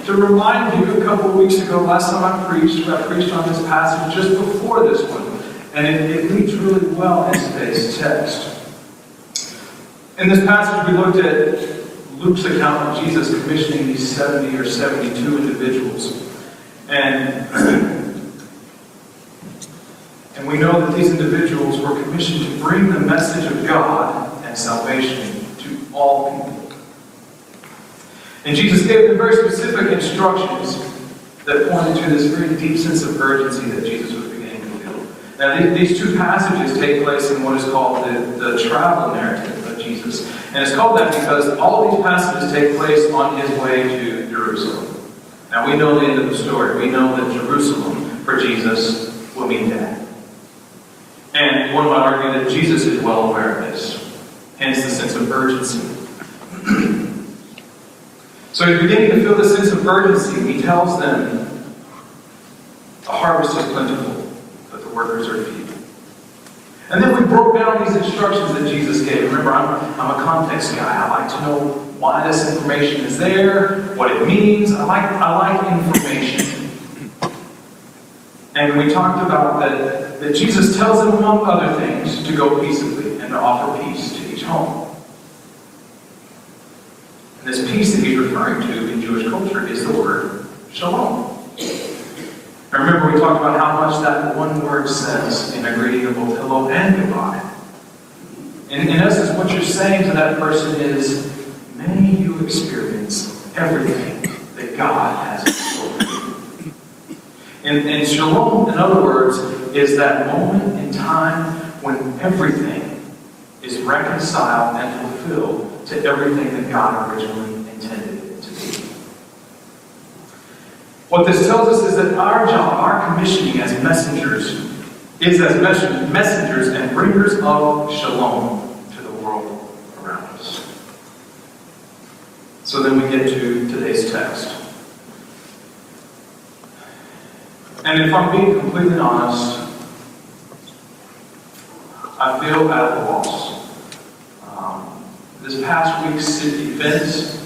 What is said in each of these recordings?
to remind you, a couple of weeks ago, last time I preached on this passage just before this one. And it leads really well in today's text. In this passage, we looked at Luke's account of Jesus commissioning these 70 or 72 individuals. And we know that these individuals were commissioned to bring the message of God and salvation to all people. And Jesus gave them very specific instructions that pointed to this very deep sense of urgency that Jesus was beginning to feel. Now, these two passages take place in what is called the travel narrative of Jesus. And it's called that because all of these passages take place on his way to Jerusalem. Now, we know the end of the story. We know that Jerusalem, for Jesus, will mean death. And one might argue that Jesus is well aware of this. Hence the sense of urgency. So he's beginning to feel this sense of urgency. He tells them, the harvest is plentiful, but the workers are few. And then we broke down these instructions that Jesus gave. Remember, I'm a context guy. I like to know why this information is there, what it means. I like information. And we talked about that Jesus tells them, among other things, to go peaceably and to offer peace to each home. And this peace that he's referring to in Jewish culture is the word shalom. And remember, we talked about how much that one word says in a greeting of both hello and goodbye. In essence, what you're saying to that person is, may you experience everything that God has in store for you. And shalom, in other words, is that moment in time when everything is reconciled and fulfilled to everything that God originally intended it to be. What this tells us is that our job, our commissioning as messengers, is as messengers and bringers of shalom to the world around us. So then we get to today's text. And if I'm being completely honest, I feel at a loss. This past week's city events,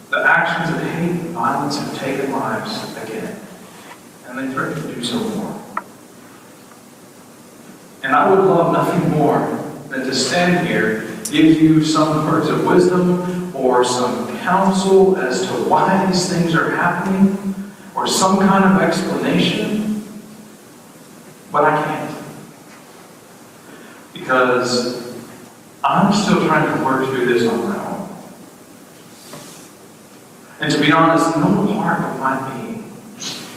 the actions of hate and violence have taken lives again. And they threaten to do so more. And I would love nothing more than to stand here, give you some words of wisdom or some counsel as to why these things are happening, or some kind of explanation, but I can't. Because I'm still trying to work through this on my own. And to be honest, no part of my being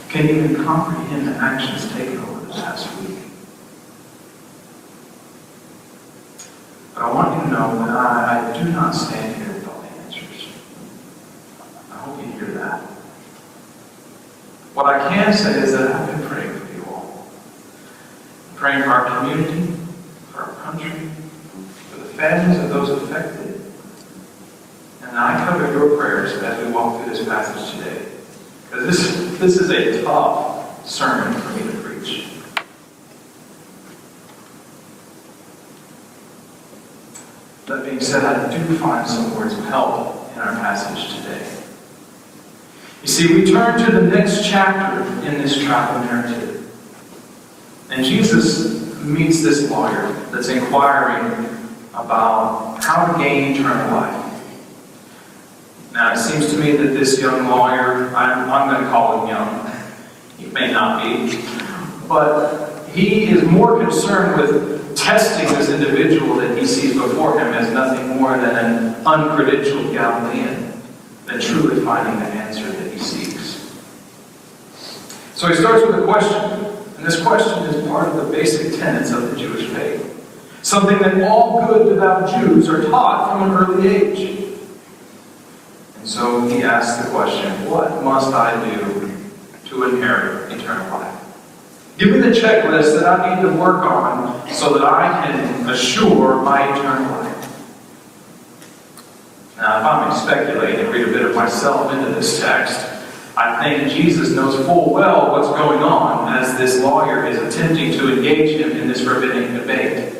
can even comprehend the actions taken over the past week. But I want you to know that I do not stand here with all the answers. I hope you hear that. What I can say is that I've been praying for you all. Praying for our community, for our country, for the families of those affected. And I cover your prayers as we walk through this passage today. Because this is a tough sermon for me to preach. That being said, I do find some words of help in our passage today. You see, we turn to the next chapter in this travel narrative. And Jesus meets this lawyer that's inquiring about how to gain eternal life. Now, it seems to me that this young lawyer, I'm going to call him young. He may not be. But he is more concerned with testing this individual that he sees before him as nothing more than an uncredentialed Galilean than truly finding the answer that he seeks. So he starts with a question. And this question is part of the basic tenets of the Jewish faith. Something that all good, devout Jews are taught from an early age. And so he asks the question, what must I do to inherit eternal life? Give me the checklist that I need to work on so that I can assure my eternal life. Now, if I may speculate and read a bit of myself into this text, I think Jesus knows full well what's going on as this lawyer is attempting to engage him in this rabbinic debate.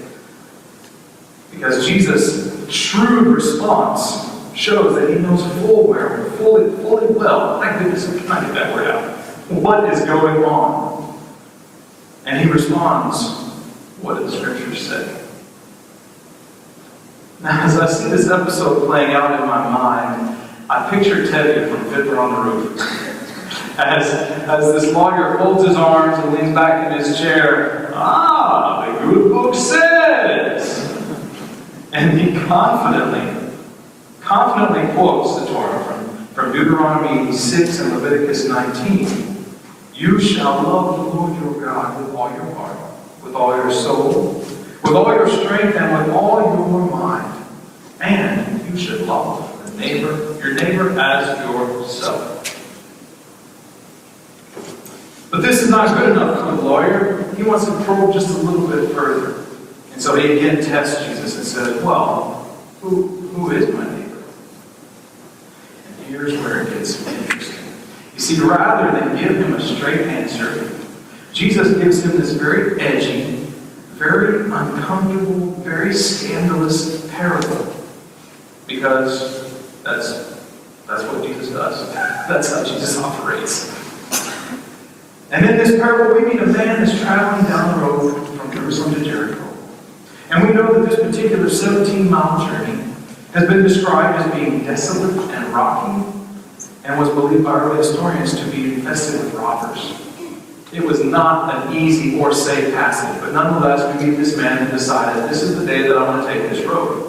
Because Jesus' shrewd response shows that he knows fully well, my goodness, I'm trying to get that word out, what is going on. And he responds, what did the scriptures say? Now, as I see this episode playing out in my mind, I picture Teddy from Fiddler on the Roof. As this lawyer folds his arms and leans back in his chair, the good book says. And he confidently quotes the Torah from Deuteronomy 6 and Leviticus 19. You shall love the Lord your God with all your heart, with all your soul, with all your strength, and with all your mind. And you should love your neighbor as yourself. But this is not good enough for the lawyer. He wants to probe just a little bit further. And so he again tests Jesus and says, well, who is my neighbor? And here's where it gets interesting. You see, rather than give him a straight answer, Jesus gives him this very edgy, very uncomfortable, very scandalous parable. Because that's what Jesus does. That's how Jesus operates. And in this parable, we meet a man that's traveling down the road from Jerusalem to Jericho. And we know that this particular 17-mile journey has been described as being desolate and rocky, and was believed by early historians to be infested with robbers. It was not an easy or safe passage, but nonetheless, we meet this man who decided, this is the day that I want to take this road.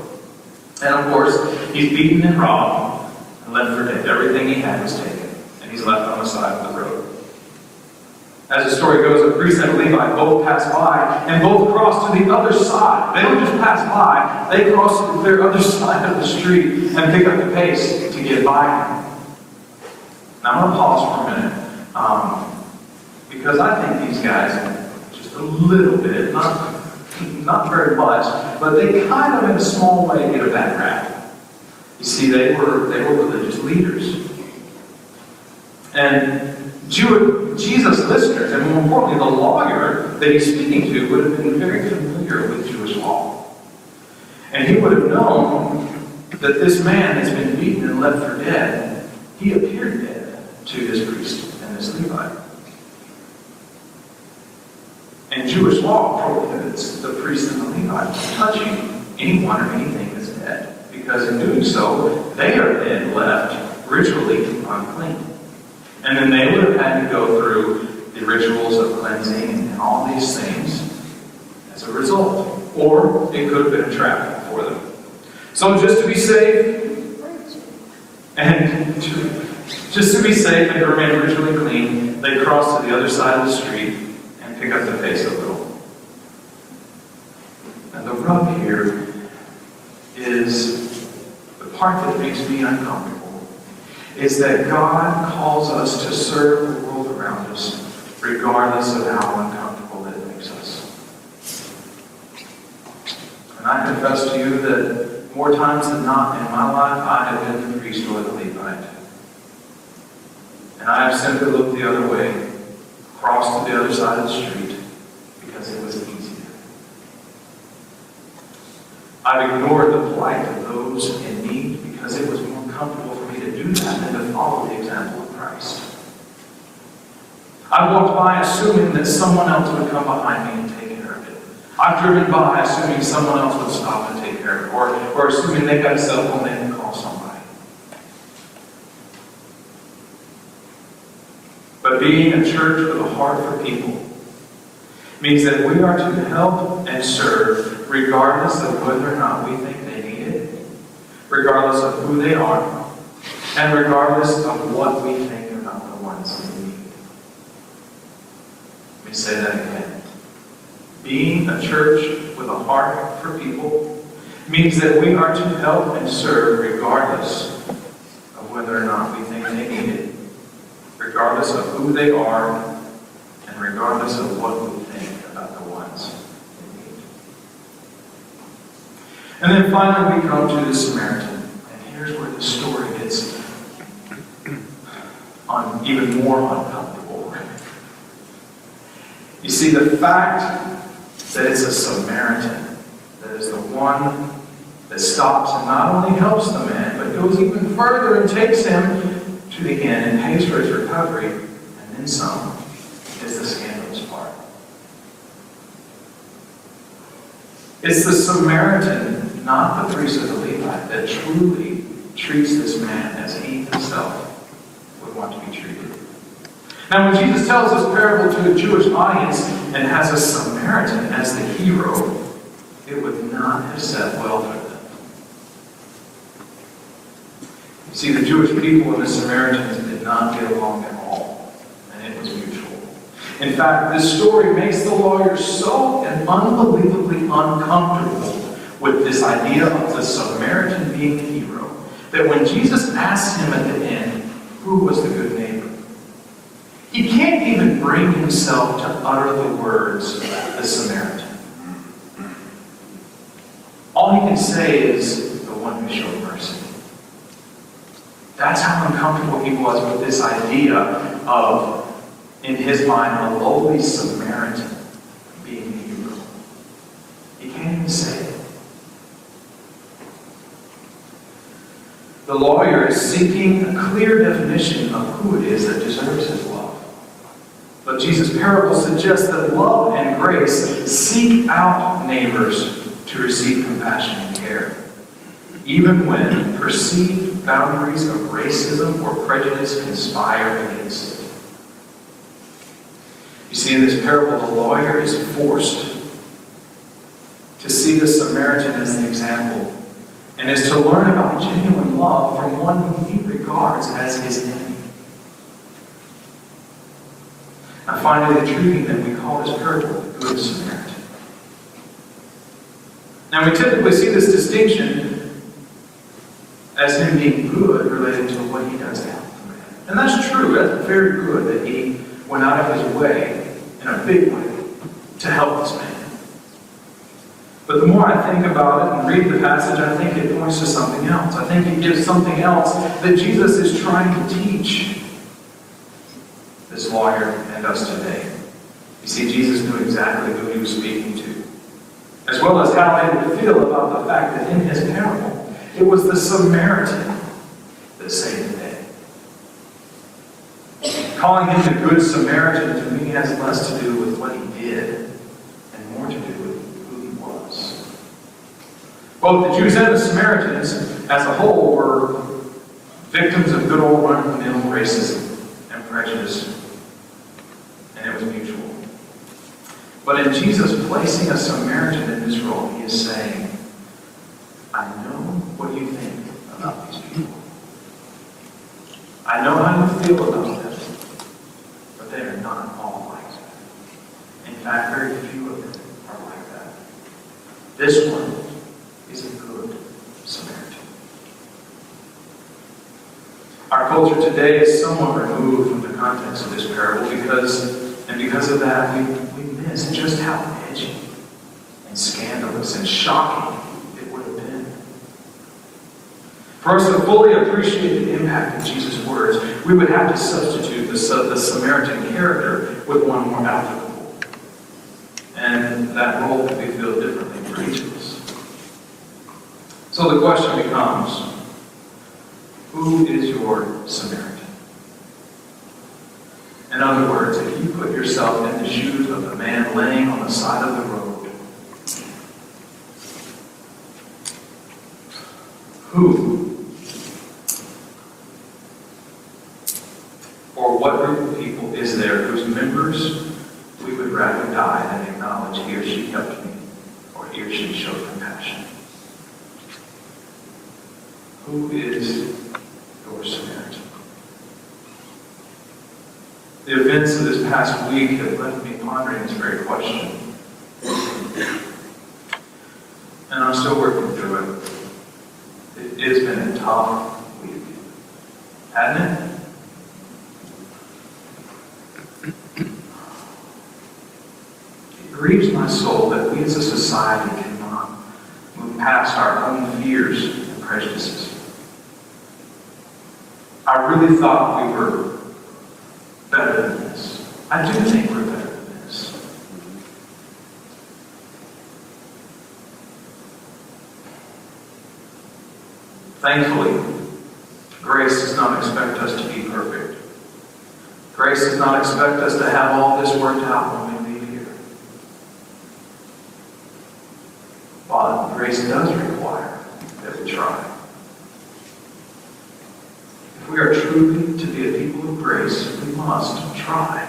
And of course, he's beaten and robbed and left for dead. Everything he had was taken, and he's left on the side of the road. As the story goes, a priest and a Levite both pass by and both cross to the other side. They don't just pass by, they cross to the clear other side of the street and pick up the pace to get by him. Now I'm going to pause for a minute, because I think these guys, just a little bit, not very much, but they kind of in a small way get a bad rap. You see, they were religious leaders. And Jesus' listeners, and more importantly, the lawyer that he's speaking to, would have been very familiar with Jewish law. And he would have known that this man has been beaten and left for dead. He appeared dead to this priest and this Levite. And Jewish law prohibits the priest and the Levite from touching anyone or anything that's dead. Because in doing so, they are then left ritually unclean. And then they would have had to go through the rituals of cleansing and all these things as a result. Or it could have been a trap for them. So just to be safe, and to remain ritually clean, they cross to the other side of the street and pick up the pace a little. And the rub here is the part that makes me uncomfortable. Is that God calls us to serve the world around us, regardless of how uncomfortable it makes us. And I confess to you that more times than not in my life, I have been the priest or the Levite. And I have simply looked the other way, crossed to the other side of the street, because it was easier. I've ignored the plight of those in need because it was more comfortable for me to do that than to follow the example of Christ. I walked by assuming that someone else would come behind me and take care of it. I've driven by assuming someone else would stop and take care of it, or assuming they've got a cell phone, they can call somebody. But being a church with a heart for people means that we are to help and serve regardless of whether or not we think they need it, regardless of who they are, and regardless of what we think about the ones in need. Let me say that again. Being a church with a heart for people means that we are to help and serve regardless of whether or not we think they need it, regardless of who they are, and regardless of what we think about the ones in need. And then finally we come to the Samaritan. And here's where the story gets even more uncomfortable. You see, the fact that it's a Samaritan that is the one that stops and not only helps the man, but goes even further and takes him to the inn and pays for his recovery, and then some, is the scandalous part. It's the Samaritan, not the priest of the Levite, that truly treats this man as he himself would want to be treated. Now, when Jesus tells this parable to a Jewish audience and has a Samaritan as the hero, it would not have set well for them. You see, the Jewish people and the Samaritans did not get along at all, and it was mutual. In fact, this story makes the lawyer so unbelievably uncomfortable with this idea of the Samaritan being the hero, that when Jesus asks him at the end, who was the good neighbor, he can't even bring himself to utter the words, the Samaritan. All he can say is, the one who showed mercy. That's how uncomfortable he was with this idea of, in his mind, a lowly Samaritan being the hero. He can't even say it. The lawyer is seeking a clear definition of who it is that deserves his love. But Jesus' parable suggests that love and grace seek out neighbors to receive compassion and care, even when perceived boundaries of racism or prejudice conspire against it. You see, in this parable, the lawyer is forced to see the Samaritan as an example, and is to learn about genuine love from one whom he regards as his enemy. I find it intriguing that we call this parable the Good Samaritan. Now, we typically see this distinction as him being good related to what he does to help the man. And that's true. That's very good that he went out of his way, in a big way, to help this man. But the more I think about it and read the passage, I think it points to something else. I think it gives something else that Jesus is trying to teach this lawyer and us today. You see, Jesus knew exactly who he was speaking to, as well as how they would feel about the fact that in his parable, it was the Samaritan that saved the day. Calling him the Good Samaritan to me has less to do with what he did and more to do with who he was. Both the Jews and the Samaritans as a whole were victims of good old run-of-the-mill racism and prejudice, and it was mutual. But in Jesus placing a Samaritan in this role, he is saying, I know what you think about these people. I know how you feel about them, but they are not all like that. In fact, very few of them are like that. This one is a good Samaritan. Our culture today is somewhat removed from the context of this parable because of that, we miss just how edgy and scandalous and shocking it would have been. For us to fully appreciate the impact of Jesus' words, we would have to substitute the Samaritan character with one more applicable. And that role could be filled differently for each of us. So the question becomes, who is your Samaritan? In other words, if you put yourself in the shoes of the man laying on the side of the road, who or what group of people is there whose members we would rather die than acknowledge he or she helped me or he or she showed compassion? Who is your Samaritan? The events of this past week have left me pondering this very question. And I'm still working through it. It has been a tough week, hasn't it? It grieves my soul that we as a society cannot move past our own fears and prejudices. I really thought we were better than this. I do think we're better than this. Thankfully, Grace does not expect us to be perfect. Grace does not expect us to have all this worked out when we leave here. But grace does require that we try. If we are truly to be a people of grace, we must try.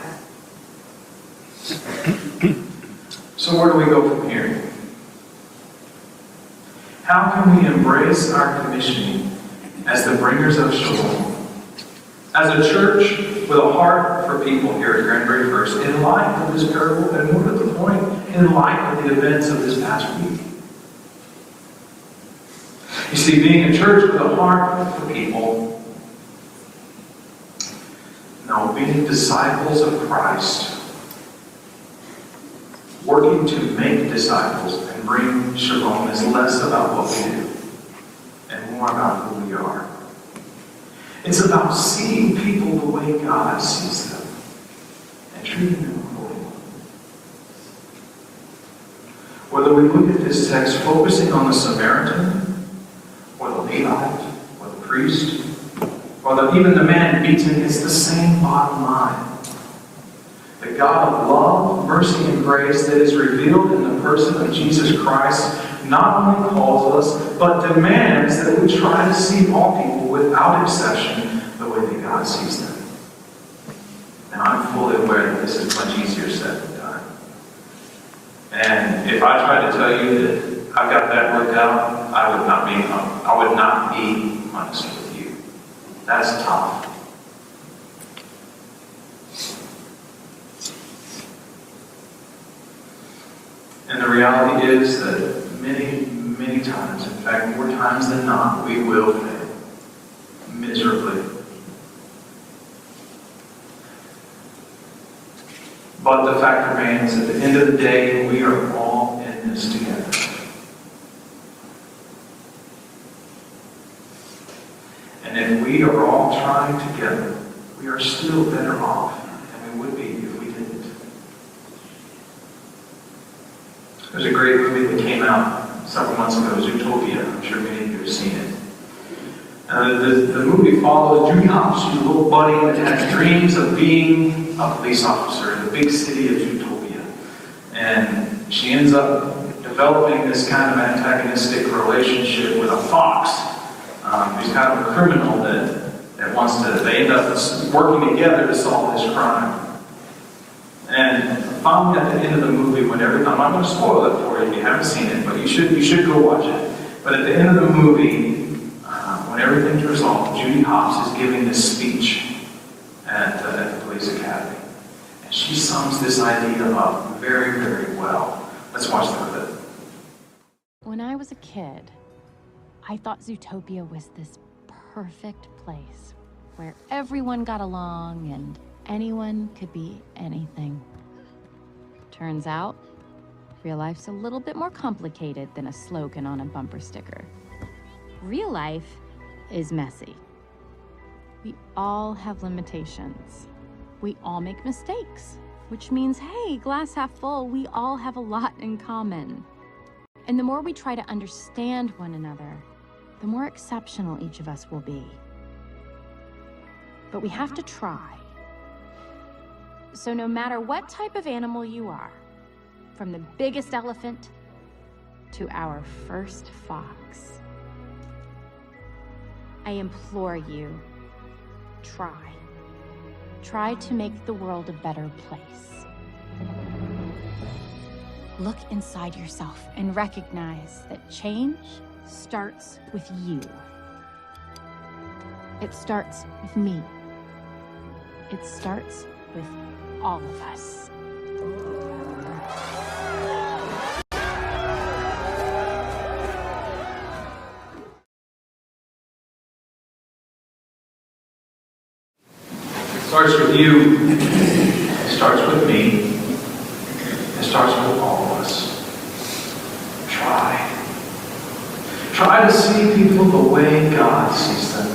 So where do we go from here? How can we embrace our commissioning as the bringers of shalom? As a church with a heart for people here at Granbury First, in light of this parable, and more to the point, in light of the events of this past week. You see, being a church with a heart for people, no, being disciples of Christ, working to make disciples and bring shalom is less about what we do and more about who we are. It's about seeing people the way God sees them and treating them accordingly. Whether we look at this text focusing on the Samaritan, or the Levite, or the priest, or even the man beaten, it's the same bottom line. The God of love, mercy, and grace that is revealed in the person of Jesus Christ not only calls us, but demands that we try to see all people without exception the way that God sees them. Now, I'm fully aware that this is much easier said than done. And if I tried to tell you that I've got that worked out, I would not be honest with you. That's tough. And the reality is that many, many times, in fact, more times than not, we will fail miserably. But the fact remains, at the end of the day, we are all in this together. And if we are all trying together, we are still better off than we would be if we didn't. There's a great movie that came out several months ago, Zootopia. I'm sure many of you have seen it. The movie follows Judy Hopps. She's a little buddy that has dreams of being a police officer in the big city of Zootopia. And she ends up developing this kind of antagonistic relationship with a fox, who's kind of a criminal that wants to, they end up working together to solve this crime. And finally, at the end of the movie, I'm not going to spoil it for you if you haven't seen it, but you should go watch it. But at the end of the movie, when everything's resolved, Judy Hopps is giving this speech at the police academy. And she sums this idea up very, very well. Let's watch the clip. When I was a kid, I thought Zootopia was this perfect place where everyone got along and anyone could be anything. Turns out, real life's a little bit more complicated than a slogan on a bumper sticker. Real life is messy. We all have limitations. We all make mistakes, which means, hey, glass half full, we all have a lot in common. And the more we try to understand one another, the more exceptional each of us will be. But we have to try. So no matter what type of animal you are, from the biggest elephant to our first fox, I implore you, try. Try to make the world a better place. Look inside yourself and recognize that change starts with you. It starts with me. It starts with all of us. It starts with you. It starts with me. It starts with all of us. Try. Try to see people the way God sees them.